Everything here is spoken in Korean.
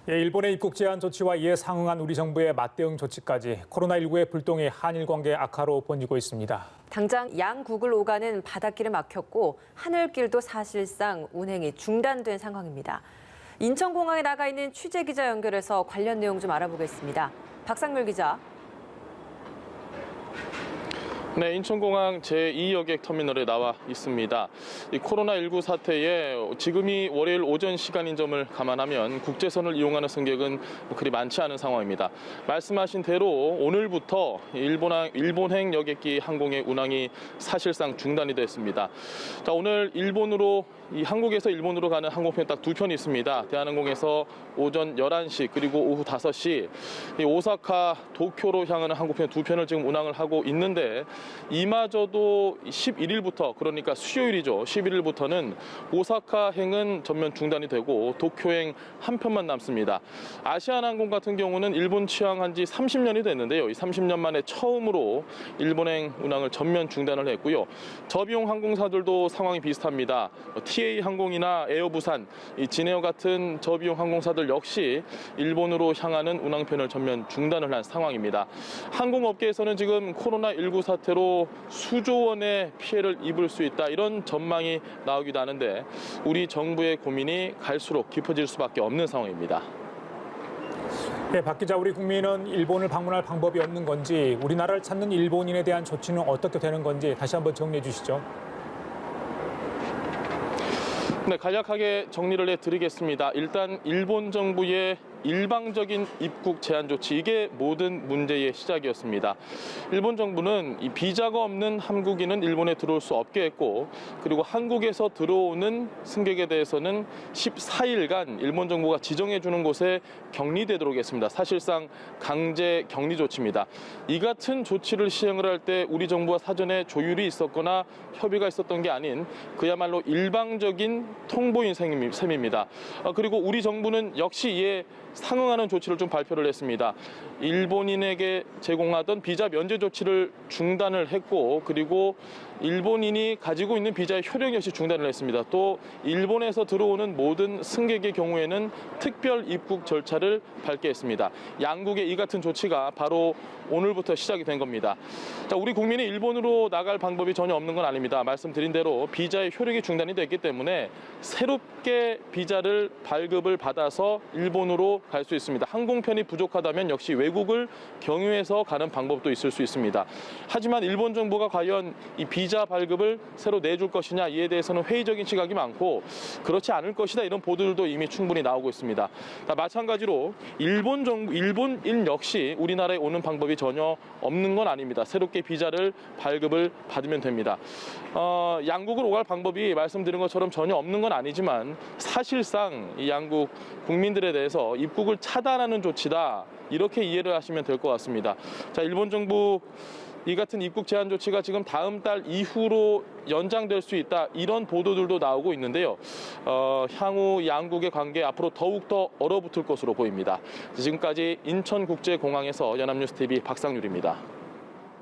예, 일본의 입국 제한 조치와 이에 상응한 우리 정부의 맞대응 조치까지 코로나19의 불똥이 한일 관계 악화로 번지고 있습니다. 당장 양국을 오가는 바닷길은 막혔고 하늘길도 사실상 운행이 중단된 상황입니다. 인천공항에 나가 있는 취재기자 연결해서 관련 내용 좀 알아보겠습니다. 박상률 기자. 네, 인천공항 제2여객 터미널에 나와 있습니다. 이 코로나19 사태에 지금이 월요일 오전 시간인 점을 감안하면 국제선을 이용하는 승객은 그리 많지 않은 상황입니다. 말씀하신 대로 오늘부터 일본행 여객기 항공의 운항이 사실상 중단이 됐습니다. 자, 오늘 한국에서 일본으로 가는 항공편 딱 두 편이 있습니다. 대한항공에서 오전 11시 그리고 오후 5시 오사카, 도쿄로 향하는 항공편 두 편을 지금 운항을 하고 있는데 이마저도 11일부터 그러니까 수요일이죠. 11일부터는 오사카행은 전면 중단이 되고 도쿄행 한 편만 남습니다. 아시아나항공 같은 경우는 일본 취항한 지 30년이 됐는데요. 이 30년 만에 처음으로 일본행 운항을 전면 중단을 했고요. 저비용 항공사들도 상황이 비슷합니다. TA항공이나 에어부산, 진에어 같은 저비용 항공사들 역시 일본으로 향하는 운항편을 전면 중단을 한 상황입니다. 항공업계에서는 지금 코로나19 사태로 수조 원의 피해를 입을 수 있다 이런 전망이 나오기도 하는데 우리 정부의 고민이 갈수록 깊어질 수밖에 없는 상황입니다. 네, 박 기자, 우리 국민은 일본을 방문할 방법이 없는 건지 우리나라를 찾는 일본인에 대한 조치는 어떻게 되는 건지 다시 한번 정리해 주시죠. 네, 간략하게 정리를 해드리겠습니다. 일단 일본 정부의 일방적인 입국 제한 조치, 이게 모든 문제의 시작이었습니다. 일본 정부는 이 비자가 없는 한국인은 일본에 들어올 수 없게 했고, 그리고 한국에서 들어오는 승객에 대해서는 14일간 일본 정부가 지정해주는 곳에 격리되도록 했습니다. 사실상 강제 격리 조치입니다. 이 같은 조치를 시행을 할 때 우리 정부와 사전에 조율이 있었거나 협의가 있었던 게 아닌 그야말로 일방적인 통보인 셈입니다. 그리고 우리 정부는 역시 이에 상응하는 조치를 좀 발표를 했습니다. 일본인에게 제공하던 비자 면제 조치를 중단을 했고, 그리고 일본인이 가지고 있는 비자의 효력 역시 중단을 했습니다. 또 일본에서 들어오는 모든 승객의 경우에는 특별 입국 절차를 밟게 했습니다. 양국의 이 같은 조치가 바로 오늘부터 시작이 된 겁니다. 자, 우리 국민이 일본으로 나갈 방법이 전혀 없는 건 아닙니다. 말씀드린 대로 비자의 효력이 중단이 됐기 때문에 새롭게 비자를 발급을 받아서 일본으로 갈 수 있습니다. 항공편이 부족하다면 역시 외국을 경유해서 가는 방법도 있을 수 있습니다. 하지만 일본 정부가 과연 이 비자 발급을 새로 내줄 것이냐, 이에 대해서는 회의적인 시각이 많고 그렇지 않을 것이다 이런 보도들도 이미 충분히 나오고 있습니다. 마찬가지로 일본인 역시 우리나라에 오는 방법이 전혀 없는 건 아닙니다. 새롭게 비자를 발급을 받으면 됩니다. 양국을 오갈 방법이 말씀드린 것처럼 전혀 없는 건 아니지만 사실상 이 양국 국민들에 대해서 입국을 차단하는 조치다, 이렇게 이해를 하시면 될 것 같습니다. 자, 일본 정부 이 같은 입국 제한 조치가 지금 다음 달 이후로 연장될 수 있다, 이런 보도들도 나오고 있는데요. 향후 양국의 관계 앞으로 더욱더 얼어붙을 것으로 보입니다. 지금까지 인천국제공항에서 연합뉴스TV 박상률입니다.